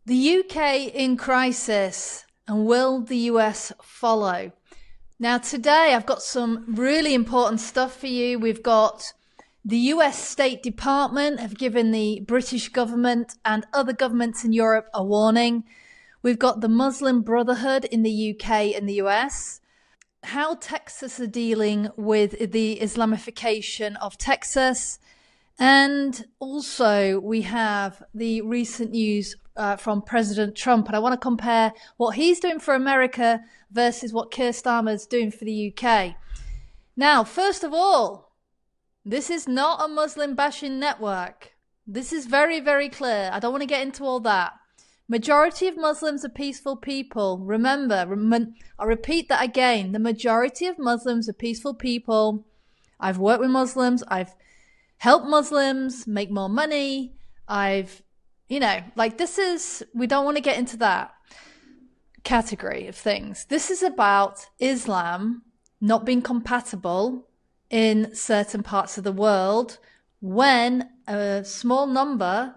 The UK in crisis, and will the US follow? Now today I've got some really important stuff for you. We've got the US State Department have given the British government and other governments in Europe a warning. We've got the Muslim Brotherhood in the UK and the US. How Texas are dealing with the Islamification of Texas. And also we have the recent news from President Trump. And I want to compare what he's doing for America versus what Keir Starmer's doing for the UK. Now, first of all, this is not a Muslim bashing network. This is very, very clear. I don't want to get into all that. Majority of Muslims are peaceful people. Remember, I'll repeat that again. The majority of Muslims are peaceful people. I've worked with Muslims. I've helped Muslims make more money. We don't want to get into that category of things. This is about Islam not being compatible in certain parts of the world when a small number,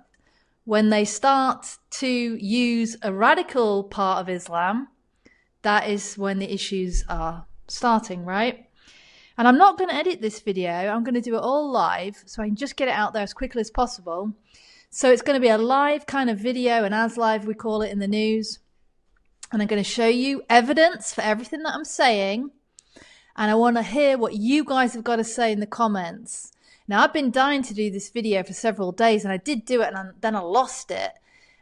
when they start to use a radical part of Islam, that is when the issues are starting, right? And I'm not going to edit this video. I'm going to do it all live so I can just get it out there as quickly as possible. So it's going to be a live kind of video, and as live we call it in the news. And I'm going to show you evidence for everything that I'm saying. And I want to hear what you guys have got to say in the comments. Now, I've been dying to do this video for several days, and I did do it, and then I lost it.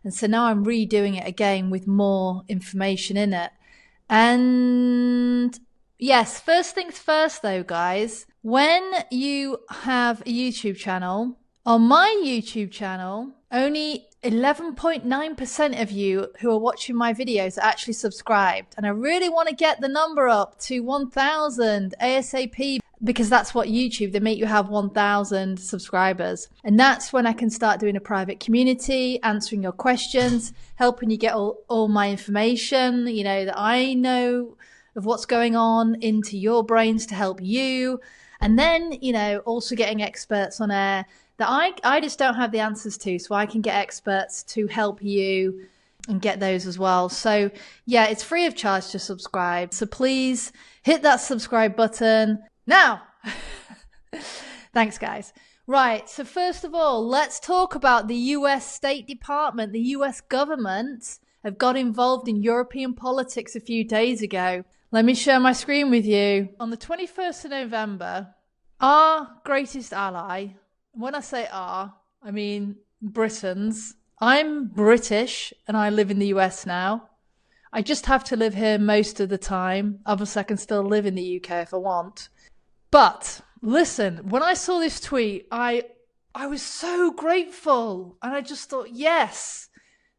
And so now I'm redoing it again with more information in it. And yes, first things first though, guys. When you have a YouTube channel, on my YouTube channel, only 11.9% of you who are watching my videos are actually subscribed. And I really want to get the number up to 1,000 ASAP, because that's what YouTube, they make you have 1,000 subscribers. And that's when I can start doing a private community, answering your questions, helping you get all my information, that I know of what's going on into your brains to help you. And then, also getting experts on air that I just don't have the answers to, so I can get experts to help you and get those as well. So yeah, it's free of charge to subscribe. So please hit that subscribe button now. Thanks, guys. Right, so first of all, let's talk about the US State Department. The US government have got involved in European politics a few days ago. Let me share my screen with you. On the 21st of November, our greatest ally, when I say our, I mean Britain's. I'm British and I live in the US now. I just have to live here most of the time. Obviously, I can still live in the UK if I want. But listen, when I saw this tweet, I was so grateful. And I just thought, yes,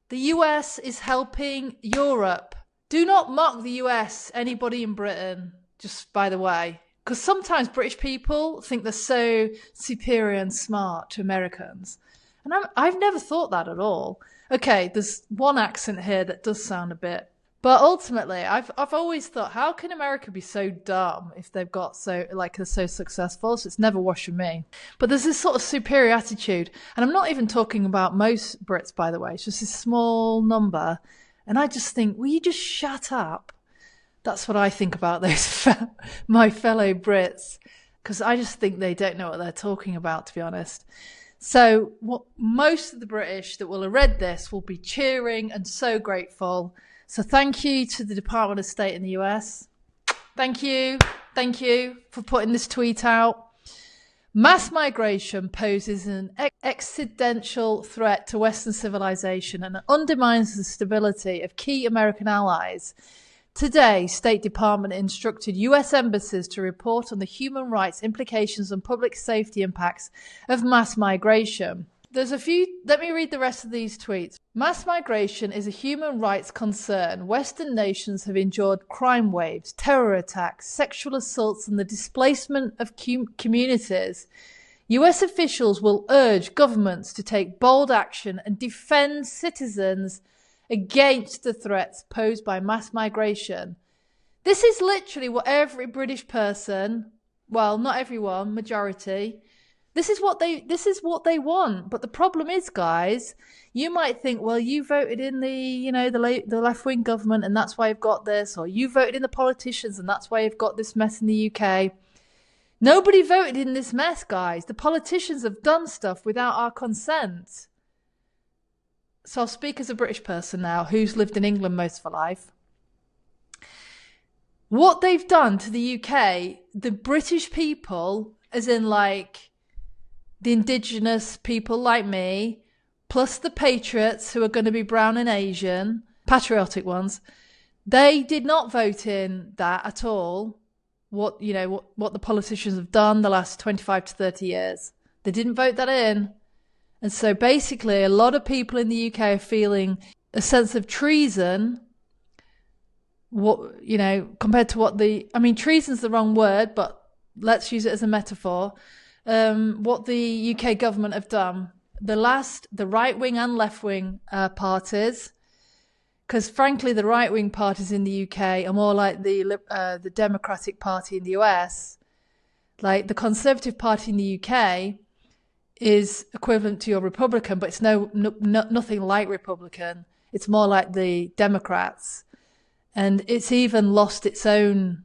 the US is helping Europe. Do not mock the US, anybody in Britain, just by the way. Because sometimes British people think they're so superior and smart to Americans. And I've never thought that at all. Okay, there's one accent here that does sound a bit. But ultimately, I've always thought, how can America be so dumb if they've got they're so successful? So it's never washed with me. But there's this sort of superior attitude. And I'm not even talking about most Brits, by the way. It's just a small number. And I just think, will you just shut up? That's what I think about those my fellow Brits, because I just think they don't know what they're talking about, to be honest. So most of the British that will have read this will be cheering and so grateful. So thank you to the Department of State in the US. Thank you for putting this tweet out. Mass migration poses an existential threat to Western civilization and undermines the stability of key American allies. Today, State Department instructed US embassies to report on the human rights implications and public safety impacts of mass migration. Let me read the rest of these tweets. Mass migration is a human rights concern. Western nations have endured crime waves, terror attacks, sexual assaults, and the displacement of communities. US officials will urge governments to take bold action and defend citizens against the threats posed by mass migration. This is literally what every British person, well, not everyone, majority, This is what they want. But the problem is, guys, you might think, well, you voted in the left-wing government and that's why you've got this, or you voted in the politicians and that's why you've got this mess in the UK. Nobody voted in this mess, guys. The politicians have done stuff without our consent. So I'll speak as a British person now who's lived in England most of her life. What they've done to the UK, the British people, as in like the indigenous people like me, plus the patriots who are going to be brown and Asian, patriotic ones, they did not vote in that at all. What the politicians have done the last 25 to 30 years. They didn't vote that in. And so basically a lot of people in the UK are feeling a sense of treason, compared to treason's the wrong word, but let's use it as a metaphor. What the UK government have done, the right-wing and left-wing parties, because frankly the right-wing parties in the UK are more like the Democratic Party in the US. Like the Conservative Party in the UK is equivalent to your Republican, but it's nothing like Republican. It's more like the Democrats. And it's even lost its own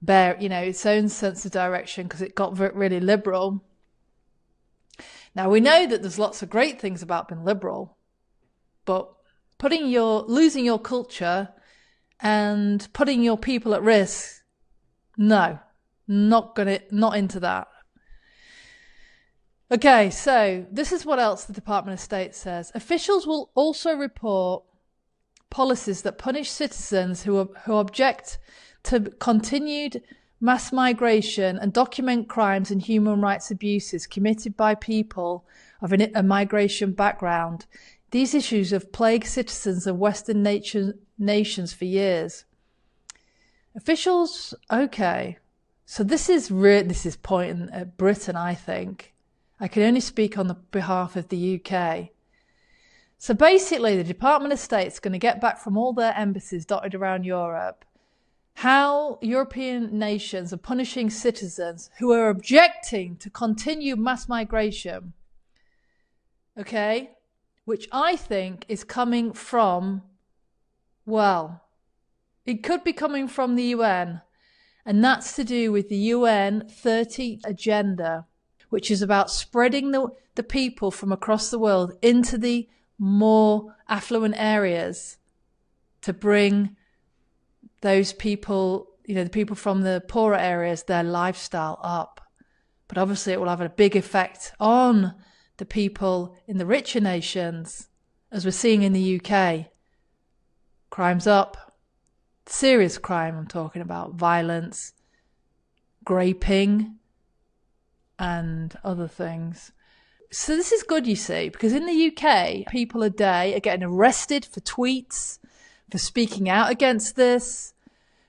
its own sense of direction because it got really liberal. Now we know that there's lots of great things about being liberal, but losing your culture and putting your people at risk, no, not into that. Okay, so this is what else the Department of State says. Officials will also report policies that punish citizens who object to continued mass migration and document crimes and human rights abuses committed by people of a migration background. These issues have plagued citizens of Western nations for years. Officials, okay. So this is pointing at Britain, I think. I can only speak on the behalf of the UK. So basically, the Department of State's going to get back from all their embassies dotted around Europe how European nations are punishing citizens who are objecting to continued mass migration. Okay? Which I think is coming from, well, it could be coming from the UN. And that's to do with the UN 30 agenda, which is about spreading the people from across the world into the more affluent areas to bring those people, the people from the poorer areas, their lifestyle up. But obviously it will have a big effect on the people in the richer nations, as we're seeing in the UK. Crime's up. Serious crime I'm talking about. Violence, raping, and other things. So this is good, you see, because in the UK, people a day are getting arrested for tweets, for speaking out against this,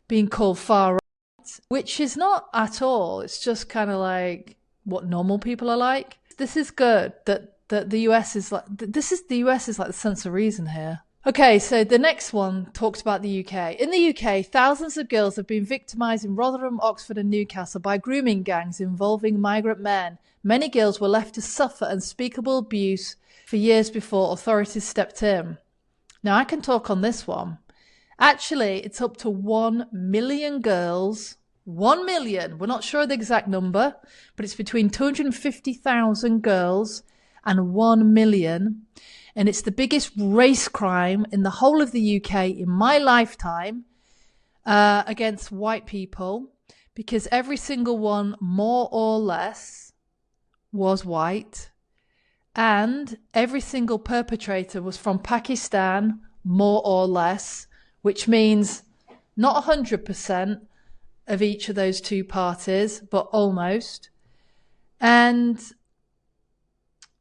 being called far right, which is not at all. It's just kind of like what normal people are like. This is good that the US is like, the US is like the sense of reason here. Okay, so the next one talks about the UK. In the UK, thousands of girls have been victimised in Rotherham, Oxford and Newcastle by grooming gangs involving migrant men. Many girls were left to suffer unspeakable abuse for years before authorities stepped in. Now, I can talk on this one. Actually, it's up to 1 million girls. 1 million. We're not sure of the exact number, but it's between 250,000 girls and 1 million. And it's the biggest race crime in the whole of the UK in my lifetime against white people, because every single one, more or less, was white. And every single perpetrator was from Pakistan, more or less, which means not 100% of each of those two parties, but almost. And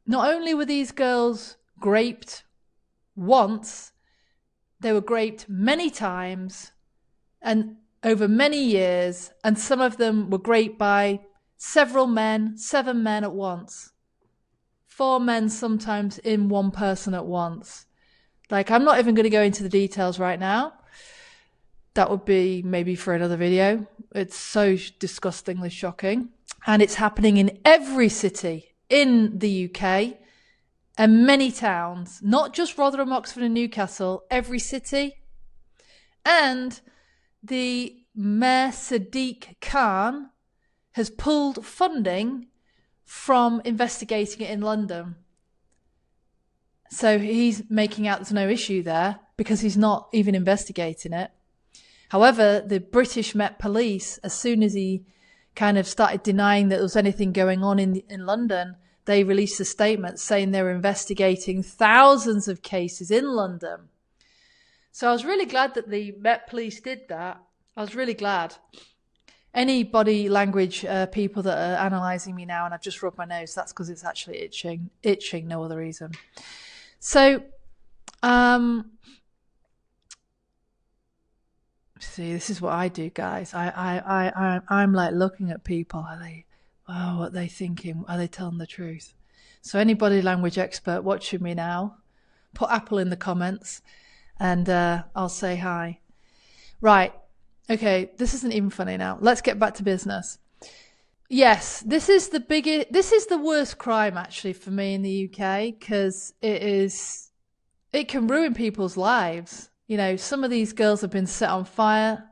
not only were these girls raped once, they were raped many times and over many years, and some of them were raped by several men, 7 men at once, 4 men sometimes in one person at once. Like, I'm not even going to go into the details right now. That would be maybe for another video. It's so disgustingly shocking. And it's happening in every city in the UK and many towns, not just Rotherham, Oxford and Newcastle, every city. And the Mayor Sadiq Khan has pulled funding from investigating it in London. So he's making out there's no issue there because he's not even investigating it. However, the British Met Police, as soon as he kind of started denying that there was anything going on in London, they released a statement saying they were investigating thousands of cases in London. So I was really glad that the Met Police did that. I was really glad. Any body language people that are analysing me now and I've just rubbed my nose, that's because it's actually itching, no other reason. So, see, this is what I do, guys. I'm like looking at people. What are they thinking? Are they telling the truth? So any body language expert watching me now, put Apple in the comments and I'll say hi. Right. Okay. This isn't even funny now. Let's get back to business. Yes, this is the worst crime actually for me in the UK because it can ruin people's lives. You know, some of these girls have been set on fire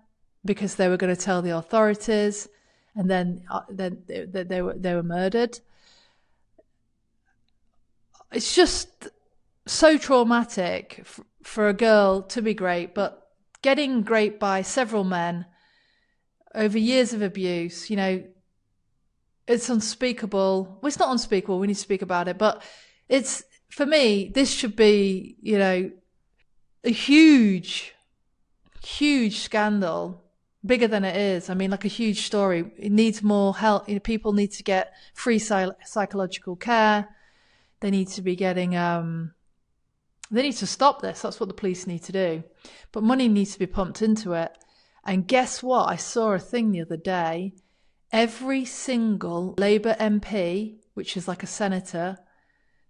because they were going to tell the authorities, and then they were murdered. It's just so traumatic for a girl to be raped, but getting raped by several men over years of abuse, you know, it's unspeakable. Well, it's not unspeakable. We need to speak about it, but it's, for me, this should be, you know, a huge scandal, bigger than it is. I mean, like a huge story. It needs more help. You know, people need to get free psychological care. They need to be getting, they need to stop this. That's what the police need to do. But money needs to be pumped into it. And guess what? I saw a thing the other day. Every single Labour MP, which is like a senator,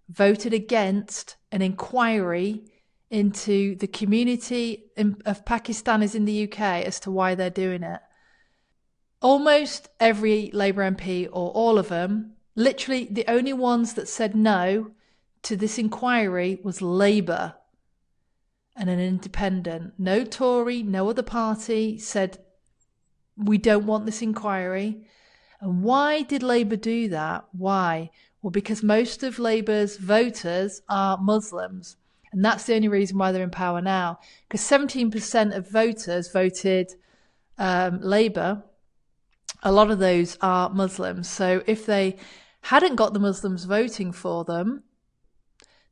voted against an inquiry into the community of Pakistanis in the UK as to why they're doing it. Almost every Labour MP, or all of them, literally the only ones that said no to this inquiry was Labour and an independent. No Tory, no other party said, we don't want this inquiry. And why did Labour do that? Why? Well, because most of Labour's voters are Muslims. And that's the only reason why they're in power now. Because 17% of voters voted Labour. A lot of those are Muslims. So if they hadn't got the Muslims voting for them,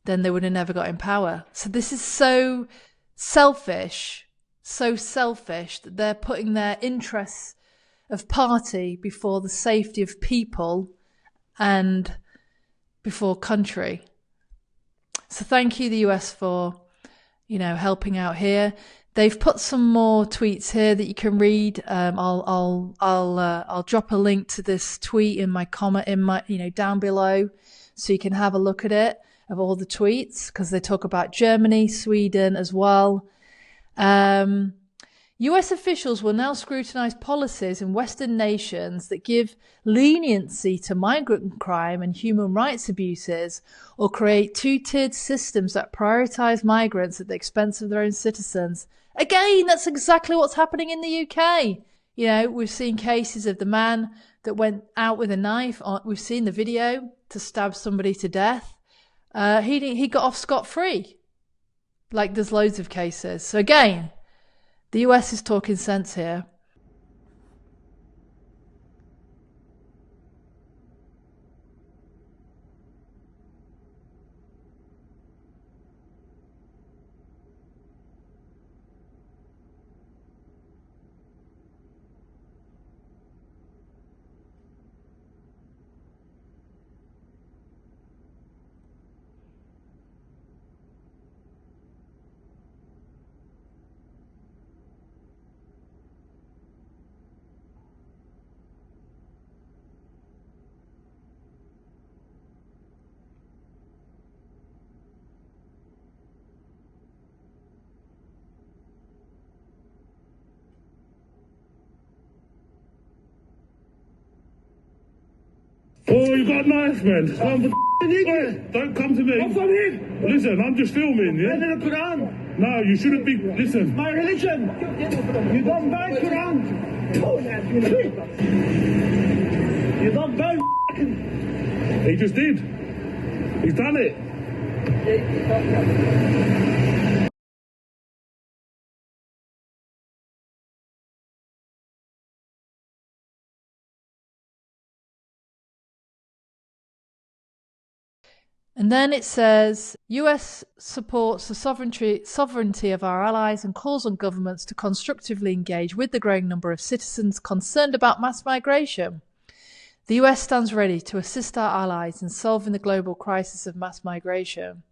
then they would have never got in power. So this is so selfish that they're putting their interests of party before the safety of people and before country. So thank you, the US, for, you know, helping out here. They've put some more tweets here that you can read. I'll drop a link to this tweet in my comment down below, so you can have a look at it, of all the tweets, because they talk about Germany, Sweden as well. US officials will now scrutinise policies in Western nations that give leniency to migrant crime and human rights abuses, or create two-tiered systems that prioritise migrants at the expense of their own citizens. Again, that's exactly what's happening in the UK. You know, we've seen cases of the man that went out with a knife. We've seen the video to stab somebody to death. He got off scot-free. Like, there's loads of cases. So again, the US is talking sense here. Oh, you got a knife, man. Wait, don't come to me. Listen, I'm just filming, yeah? In the Quran. No, you shouldn't be. Listen. My religion. You don't buy Quran. You don't buy. He just did. He's done it. And then it says, US supports the sovereignty of our allies and calls on governments to constructively engage with the growing number of citizens concerned about mass migration. The US stands ready to assist our allies in solving the global crisis of mass migration.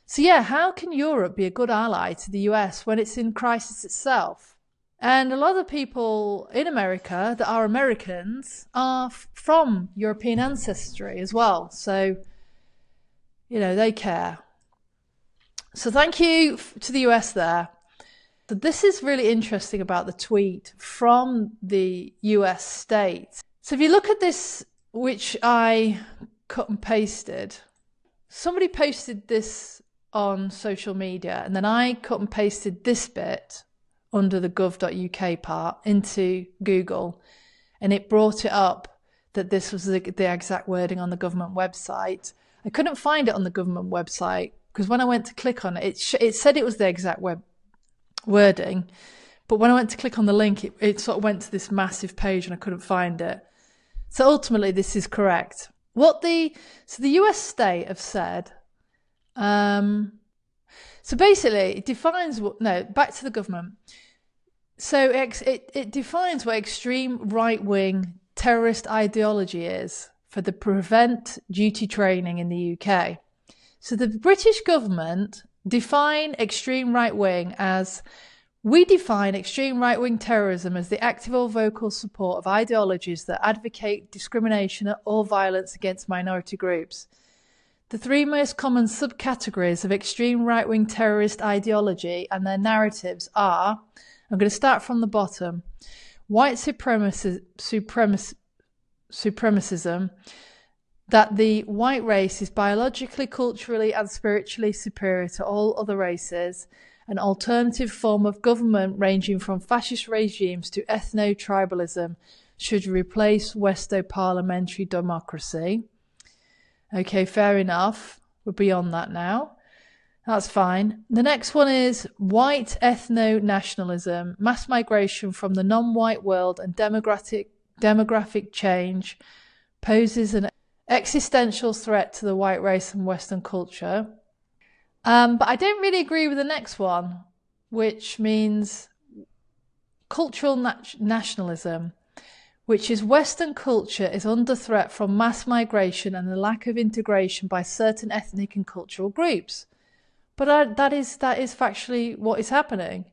So yeah, how can Europe be a good ally to the US when it's in crisis itself? And a lot of people in America that are Americans are from European ancestry as well. So they care. So thank you to the US there. So this is really interesting about the tweet from the US state. So if you look at this, which I cut and pasted, somebody posted this on social media, and then I cut and pasted this bit under the gov.uk part into Google, and it brought it up that this was the exact wording on the government website. I couldn't find it on the government website because when I went to click on it, it said it was the exact wording. But when I went to click on the link, it sort of went to this massive page and I couldn't find it. So ultimately, this is correct. So the US state have said, so basically it defines back to the government. So it defines what extreme right-wing terrorist ideology is for the prevent duty training in the UK. So the British government define extreme right-wing as, we define extreme right-wing terrorism as the active or vocal support of ideologies that advocate discrimination or violence against minority groups. The three most common subcategories of extreme right-wing terrorist ideology and their narratives are, I'm going to start from the bottom, white supremacism, that the white race is biologically, culturally and spiritually superior to all other races, an alternative form of government ranging from fascist regimes to ethno-tribalism should replace Westo-parliamentary democracy. Okay, fair enough. We're beyond that now. That's fine. The next one is white ethno-nationalism, mass migration from the non-white world and demographic change poses an existential threat to the white race and Western culture. But I don't really agree with the next one, which means cultural nationalism, which is Western culture is under threat from mass migration and the lack of integration by certain ethnic and cultural groups. But that is factually what is happening.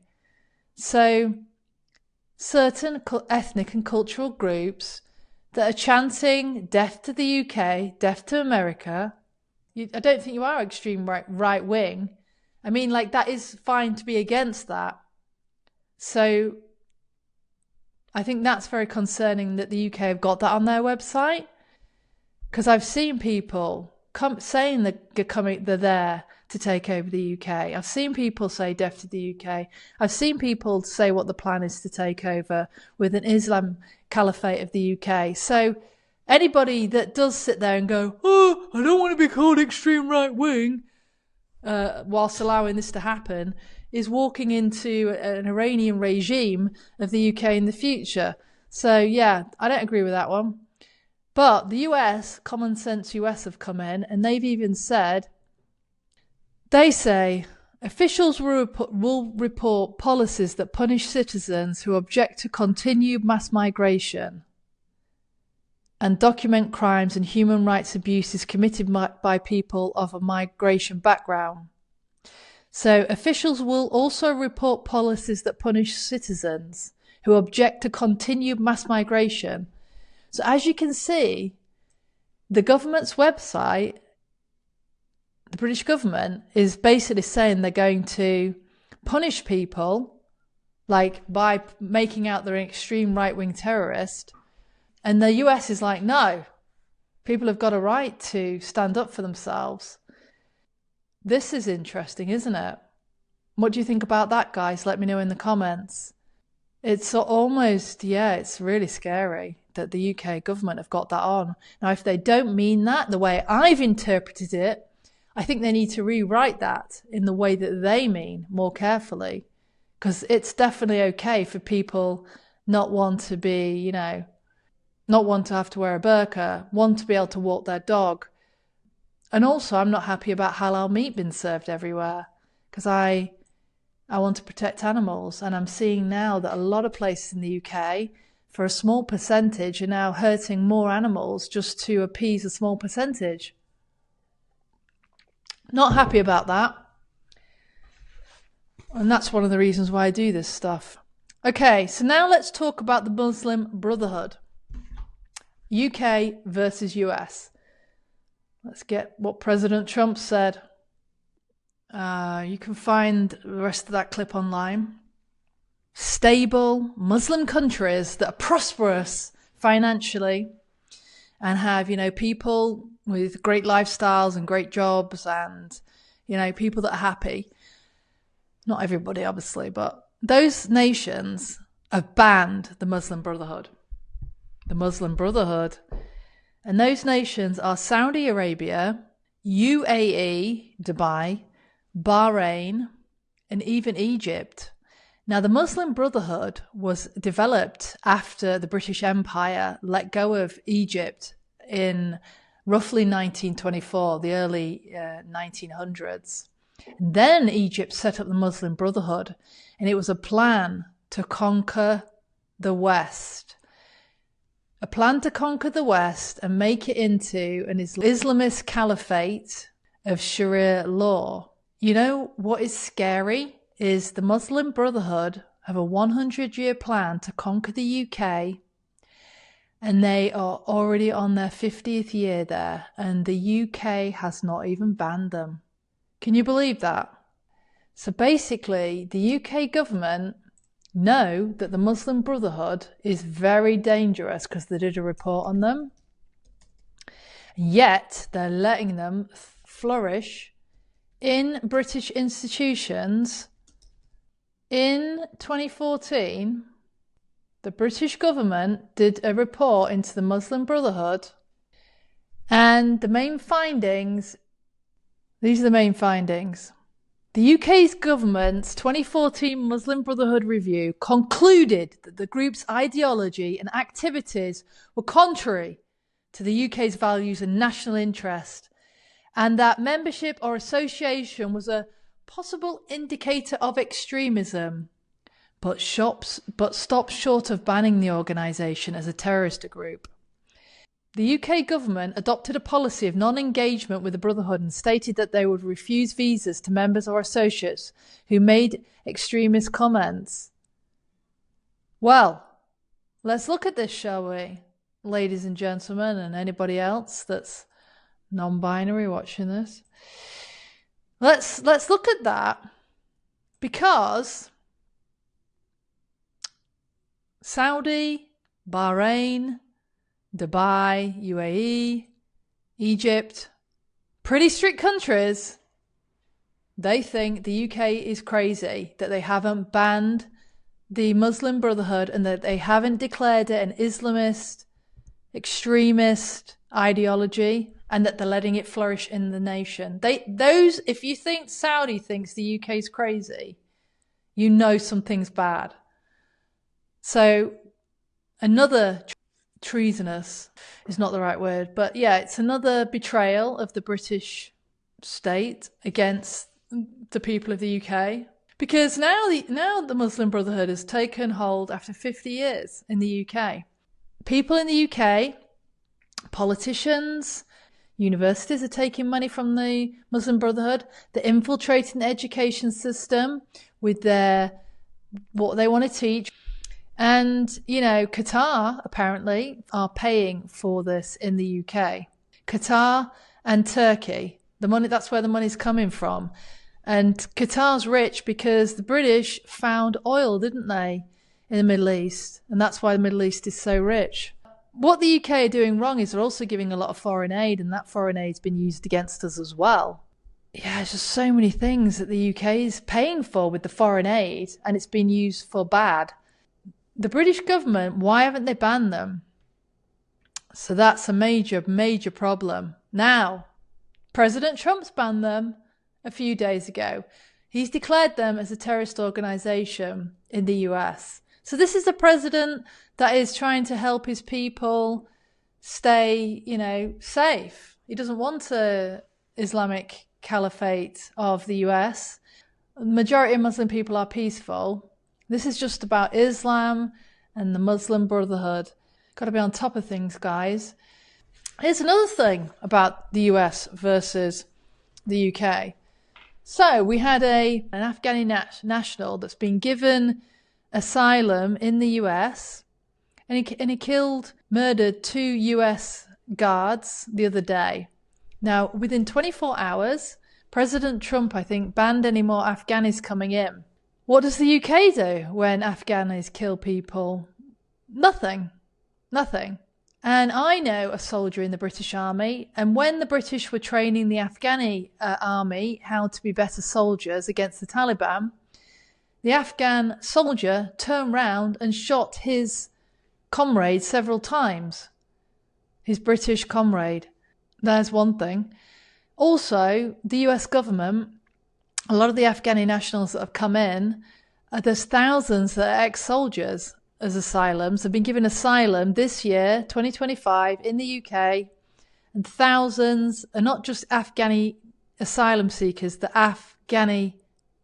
So certain ethnic and cultural groups that are chanting death to the UK, death to America. I don't think you are extreme right wing. I mean, that is fine to be against that. So I think that's very concerning that the UK have got that on their website, because I've seen people saying that they're there to take over the UK. I've seen people say death to the UK. I've seen people say what the plan is to take over with an Islam caliphate of the UK. So anybody that does sit there and go, oh, I don't want to be called extreme right wing, whilst allowing this to happen, is walking into an Iranian regime of the UK in the future. So yeah, I don't agree with that one. But the US, Common Sense US, have come in and they've even said, they say officials will report policies that punish citizens who object to continued mass migration and document crimes and human rights abuses committed by people of a migration background. So officials will also report policies that punish citizens who object to continued mass migration. So as you can see, the government's website, the British government, is basically saying they're going to punish people by making out they're an extreme right-wing terrorist. And the US is like, no, People have got a right to stand up for themselves. This is interesting, isn't it? What do you think about that, guys? Let me know in the comments. It's almost, it's really scary that the UK government have got that on. Now, if they don't mean that the way I've interpreted it, I think they need to rewrite that in the way that they mean more carefully. Because it's definitely okay for people not want to be, not want to have to wear a burqa, want to be able to walk their dog. And also, I'm not happy about halal meat being served everywhere because I want to protect animals. And I'm seeing now that a lot of places in the UK, for a small percentage, are now hurting more animals just to appease a small percentage. Not happy about that. And that's one of the reasons why I do this stuff. Okay, so now let's talk about the Muslim Brotherhood. UK versus US. Let's get what President Trump said. You can find the rest of that clip online. Stable Muslim countries that are prosperous financially and have, people with great lifestyles and great jobs and, people that are happy. Not everybody, obviously, but those nations have banned the Muslim Brotherhood. The Muslim Brotherhood. And those nations are Saudi Arabia, UAE, Dubai, Bahrain, and even Egypt. Now, the Muslim Brotherhood was developed after the British Empire let go of Egypt in roughly 1924, the early 1900s. And then Egypt set up the Muslim Brotherhood, and it was a plan to conquer the West. A plan to conquer the West and make it into an Islamist caliphate of Sharia law. You know what is scary is the Muslim Brotherhood have a 100-year plan to conquer the UK, and they are already on their 50th year there, and the UK has not even banned them. Can you believe that? So basically, the UK government know that the Muslim Brotherhood is very dangerous because they did a report on them. Yet they're letting them flourish in British institutions. In 2014, the British government did a report into the Muslim Brotherhood, and the main findings, these are the main findings. The UK's government's 2014 Muslim Brotherhood review concluded that the group's ideology and activities were contrary to the UK's values and national interest, and that membership or association was a possible indicator of extremism, but stopped short of banning the organisation as a terrorist group. The UK government adopted a policy of non-engagement with the Brotherhood and stated that they would refuse visas to members or associates who made extremist comments. Well, let's look at this, shall we, ladies and gentlemen, and anybody else that's non-binary watching this. Let's look at that, because Saudi, Bahrain, Dubai, UAE, Egypt, pretty strict countries, they think the UK is crazy that they haven't banned the Muslim Brotherhood and that they haven't declared it an Islamist, extremist ideology, and that they're letting it flourish in the nation. If you think Saudi thinks the UK is crazy, you know something's bad. So another treasonous is not the right word, but it's another betrayal of the British state against the people of the UK. Because now the Muslim Brotherhood has taken hold after 50 years in the UK. People in the UK, politicians, universities are taking money from the Muslim Brotherhood. They're infiltrating the education system with what they want to teach. And, Qatar apparently are paying for this in the UK. Qatar and Turkey, that's where the money's coming from. And Qatar's rich because the British found oil, didn't they, in the Middle East? And that's why the Middle East is so rich. what the UK are doing wrong is they're also giving a lot of foreign aid, and that foreign aid's been used against us as well. Yeah, there's just so many things that the UK is paying for with the foreign aid, and it's been used for bad. The British government, why haven't they banned them? So that's a major, major problem. Now, President Trump's banned them a few days ago. He's declared them as a terrorist organization in the US. So this is a president that is trying to help his people stay, safe. He doesn't want a Islamic caliphate of the US. The majority of Muslim people are peaceful. This is just about Islam and the Muslim Brotherhood. Got to be on top of things, guys. Here's another thing about the US versus the UK. So we had an Afghani national that's been given asylum in the US, and he murdered 2 US guards the other day. Now, within 24 hours, President Trump, I think, banned any more Afghanis coming in. What does the UK do when Afghanis kill people? Nothing. And I know a soldier in the British Army, and when the British were training the Afghani army how to be better soldiers against the Taliban, the Afghan soldier turned round and shot his comrade several times. His British comrade. There's one thing. Also, the US government, a lot of the Afghani nationals that have come in, there's thousands that are ex-soldiers as asylums, have been given asylum this year, 2025, in the UK, and thousands are not just Afghani asylum seekers, the Afghani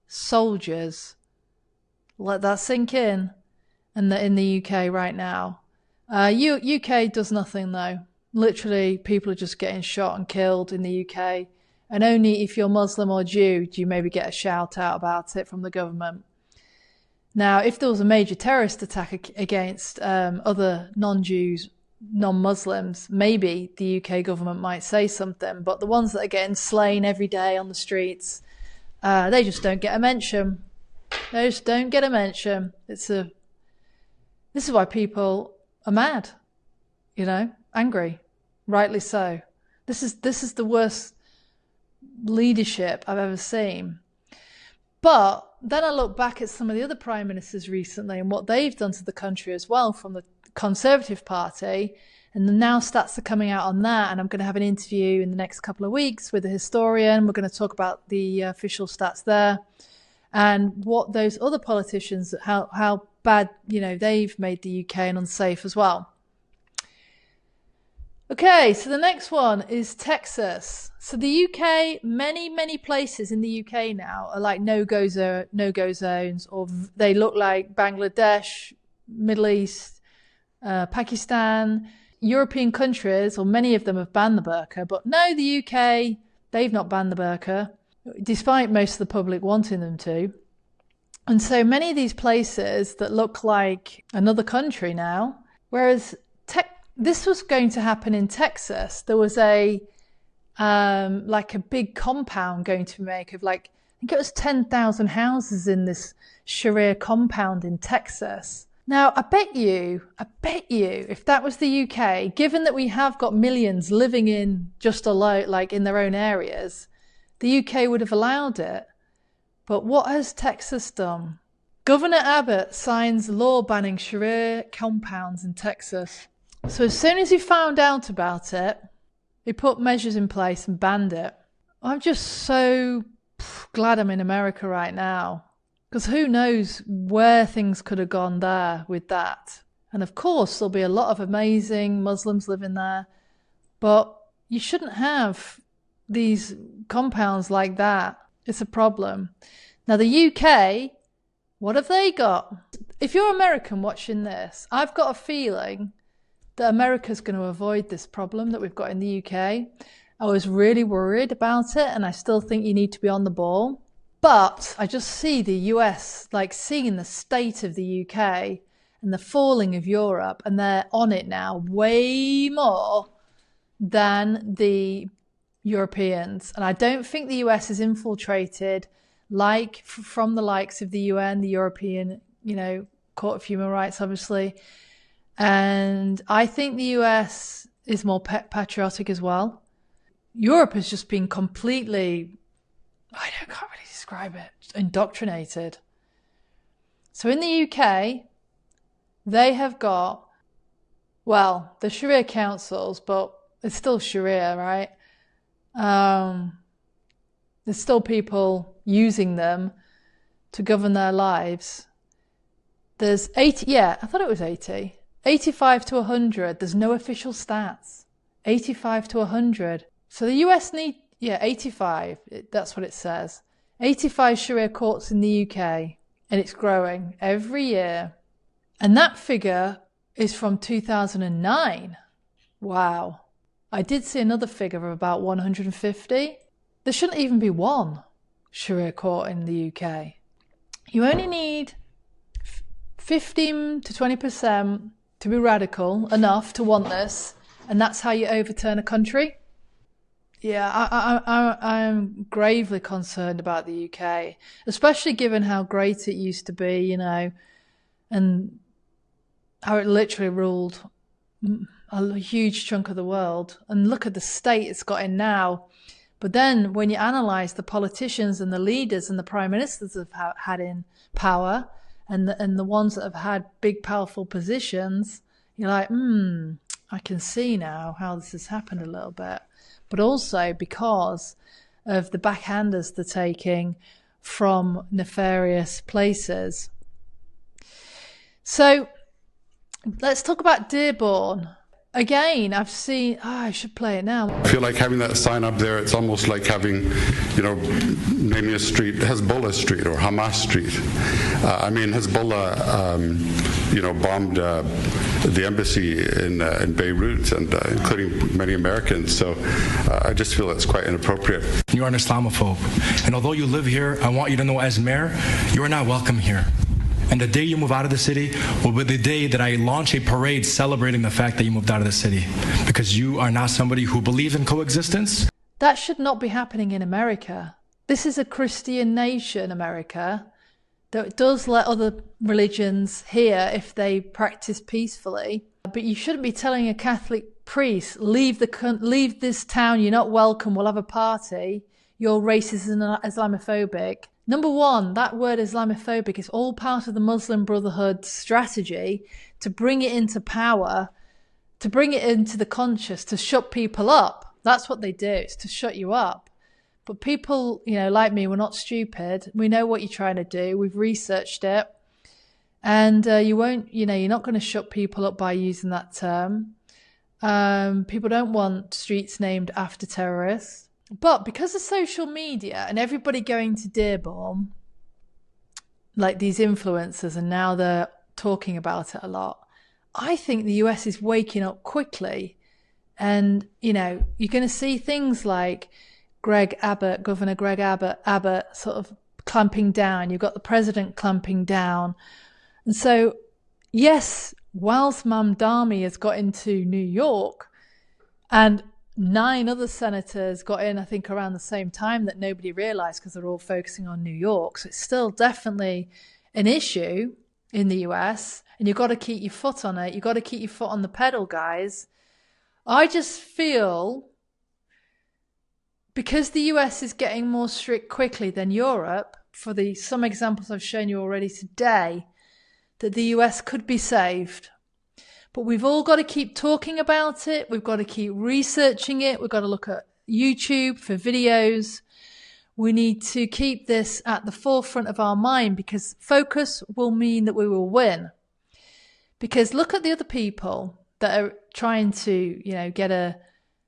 soldiers. Let that sink in. And they're in the UK right now. UK does nothing though. Literally, people are just getting shot and killed in the UK. And only if you're Muslim or Jew do you maybe get a shout out about it from the government. Now, if there was a major terrorist attack against other non-Jews, non-Muslims, maybe the UK government might say something. But the ones that are getting slain every day on the streets, they just don't get a mention. They just don't get a mention. This is why people are mad, angry, rightly so. This is the worst leadership I've ever seen. But then I look back at some of the other prime ministers recently and what they've done to the country as well from the Conservative Party, and the now stats are coming out on that, and I'm going to have an interview in the next couple of weeks with a historian. We're going to talk about the official stats there and what those other politicians, how bad, they've made the UK and unsafe as well. Okay, so the next one is Texas. So the UK, many places in the UK now are like no-go zones, or they look like Bangladesh, Middle East, Pakistan, European countries, or many of them have banned the burqa. But no, the UK, they've not banned the burqa, despite most of the public wanting them to. And so many of these places that look like another country now, whereas this was going to happen in Texas. There was a big compound going to be made of I think it was 10,000 houses in this Sharia compound in Texas. Now, I bet you, if that was the UK, given that we have got millions living in just in their own areas, the UK would have allowed it. But what has Texas done? Governor Abbott signs law banning Sharia compounds in Texas. So as soon as he found out about it, he put measures in place and banned it. I'm just so glad I'm in America right now, because who knows where things could have gone there with that. And of course, there'll be a lot of amazing Muslims living there, but you shouldn't have these compounds like that. It's a problem. Now, the UK, what have they got? If you're American watching this, I've got a feeling that America's going to avoid this problem that we've got in the UK. I was really worried about it, and I still think you need to be on the ball. But I just see the US, seeing the state of the UK and the falling of Europe, and they're on it now way more than the Europeans. And I don't think the US is infiltrated from the likes of the UN, the European, Court of Human Rights, obviously. And I think the US is more patriotic as well. Europe has just been completely, I can't really describe it, indoctrinated. So in the UK, they have got, well, the Sharia councils, but it's still Sharia, right? There's still people using them to govern their lives. There's 80, yeah, I thought it was 80. 85 to 100, there's no official stats. 85 to 100. So the US need, 85, that's what it says. 85 Sharia courts in the UK, and it's growing every year. And that figure is from 2009. Wow. I did see another figure of about 150. There shouldn't even be one Sharia court in the UK. You only need 15 to 20% to be radical enough to want this, and that's how you overturn a country. Yeah, I'm gravely concerned about the UK, especially given how great it used to be, you know, and how it literally ruled a huge chunk of the world. And look at the state it's got in now. But then when you analyse the politicians and the leaders and the prime ministers that have had in power, and the ones that have had big, powerful positions, you're like, I can see now how this has happened a little bit. But also because of the backhanders they're taking from nefarious places. So let's talk about Dearborn. Again, I've seen, I should play it now. I feel like having that sign up there, it's almost like having, naming a street, Hezbollah Street or Hamas Street. Hezbollah, bombed the embassy in Beirut, and including many Americans. So I just feel it's quite inappropriate. You are an Islamophobe. And although you live here, I want you to know as mayor, you are not welcome here. And the day you move out of the city will be the day that I launch a parade celebrating the fact that you moved out of the city, because you are not somebody who believes in coexistence. That should not be happening in America. This is a Christian nation, America, that does let other religions here if they practice peacefully. But you shouldn't be telling a Catholic priest, leave this town, you're not welcome, we'll have a party, you're racist and Islamophobic. Number one, that word Islamophobic is all part of the Muslim Brotherhood strategy to bring it into power, to bring it into the conscious, to shut people up. That's what they do, it's to shut you up. But people, like me, we're not stupid. We know what you're trying to do. We've researched it. And you won't, you're not going to shut people up by using that term. People don't want streets named after terrorists. But because of social media and everybody going to Dearborn, like these influencers, and now they're talking about it a lot, I think the US is waking up quickly. And, you're going to see things like Governor Greg Abbott sort of clamping down. You've got the president clamping down. And so, yes, whilst Mamdani has got into New York, and 9 other senators got in, I think, around the same time that nobody realised because they're all focusing on New York. So it's still definitely an issue in the US, and you've got to keep your foot on it. You've got to keep your foot on the pedal, guys. I just feel, because the US is getting more strict quickly than Europe, for some examples I've shown you already today, that the US could be saved. But we've all got to keep talking about it. We've got to keep researching it. We've got to look at YouTube for videos. We need to keep this at the forefront of our mind, because focus will mean that we will win. Because look at the other people that are trying to, get a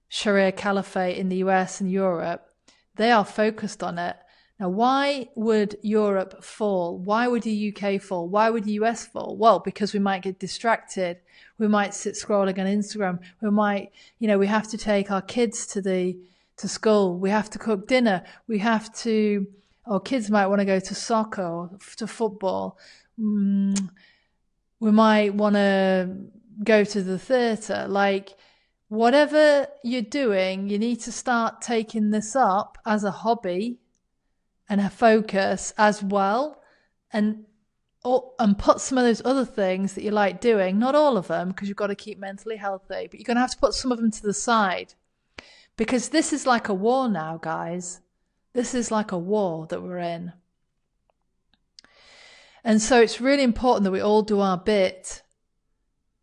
Sharia caliphate in the US and Europe. They are focused on it. Now, why would Europe fall? Why would the UK fall? Why would the US fall? Well, because we might get distracted. We might sit scrolling on Instagram. We might, we have to take our kids to school. We have to cook dinner. Our kids might want to go to soccer or to football. We might want to go to the theatre. Whatever you're doing, you need to start taking this up as a hobby and a focus as well. And and put some of those other things that you like doing, not all of them, because you've got to keep mentally healthy, but you're going to have to put some of them to the side. Because this is like a war now, guys. This is like a war that we're in. And so it's really important that we all do our bit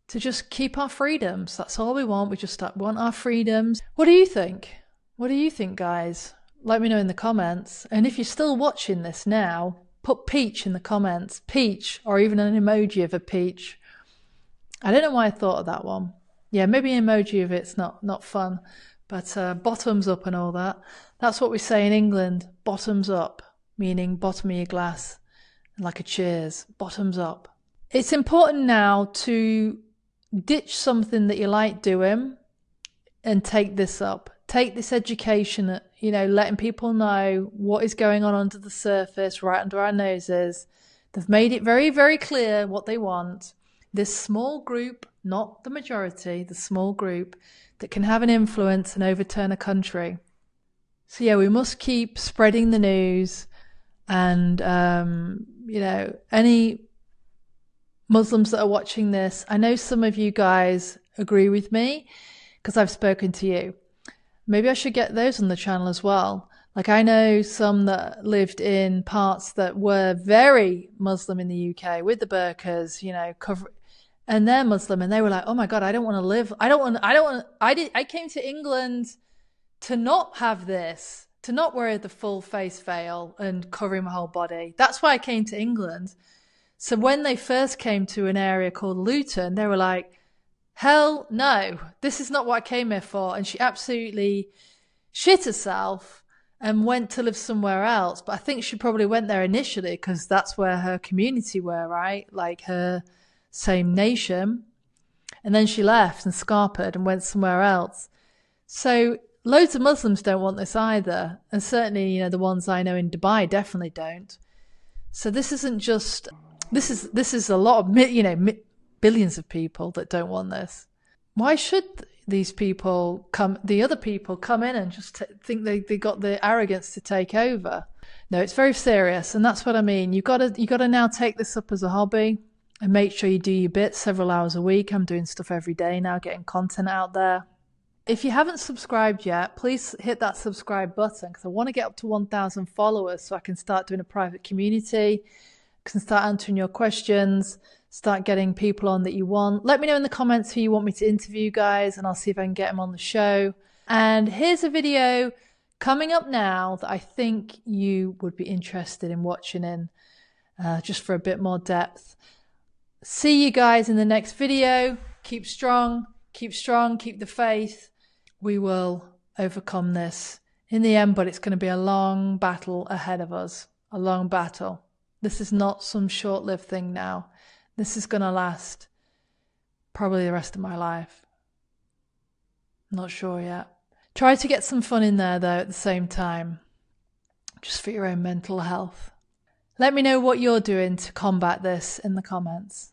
to just keep our freedoms. That's all we want. We just want our freedoms. What do you think? What do you think, guys? Let me know in the comments. And if you're still watching this now, put peach in the comments. Peach, or even an emoji of a peach. I don't know why I thought of that one. Yeah, maybe an emoji of it's not fun. But bottoms up and all that. That's what we say in England. Bottoms up, meaning bottom of your glass. Like a cheers. Bottoms up. It's important now to ditch something that you like doing and take this up. Take this education, letting people know what is going on under the surface, right under our noses. They've made it very, very clear what they want. This small group, not the majority, the small group that can have an influence and overturn a country. So yeah, we must keep spreading the news. And, any Muslims that are watching this, I know some of you guys agree with me because I've spoken to you. Maybe I should get those on the channel as well. Like I know some that lived in parts that were very Muslim in the UK with the burqas, and they're Muslim and they were like, oh my God, I don't want to live. I came to England to not have this, to not wear the full face veil and covering my whole body. That's why I came to England. So when they first came to an area called Luton, they were like, hell no, this is not what I came here for. And she absolutely shit herself and went to live somewhere else. But I think she probably went there initially because that's where her community were, right? Like her same nation. And then she left and scarpered and went somewhere else. So loads of Muslims don't want this either. And certainly, the ones I know in Dubai definitely don't. So this isn't just, this is a lot of, billions of people that don't want this. Why should these people the other people come in and just think they got the arrogance to take over? No, it's very serious. And that's what I mean. You got to now take this up as a hobby and make sure you do your bit several hours a week. I'm doing stuff every day now, getting content out there. If you haven't subscribed yet, please hit that subscribe button because I want to get up to 1,000 followers so I can start doing a private community, can start answering your questions, start getting people on that you want. Let me know in the comments who you want me to interview, guys, and I'll see if I can get them on the show. And here's a video coming up now that I think you would be interested in watching in, just for a bit more depth. See you guys in the next video. Keep strong, keep the faith. We will overcome this in the end, but it's going to be a long battle ahead of us. A long battle. This is not some short-lived thing now. This is going to last probably the rest of my life. Not sure yet. Try to get some fun in there though at the same time. Just for your own mental health. Let me know what you're doing to combat this in the comments.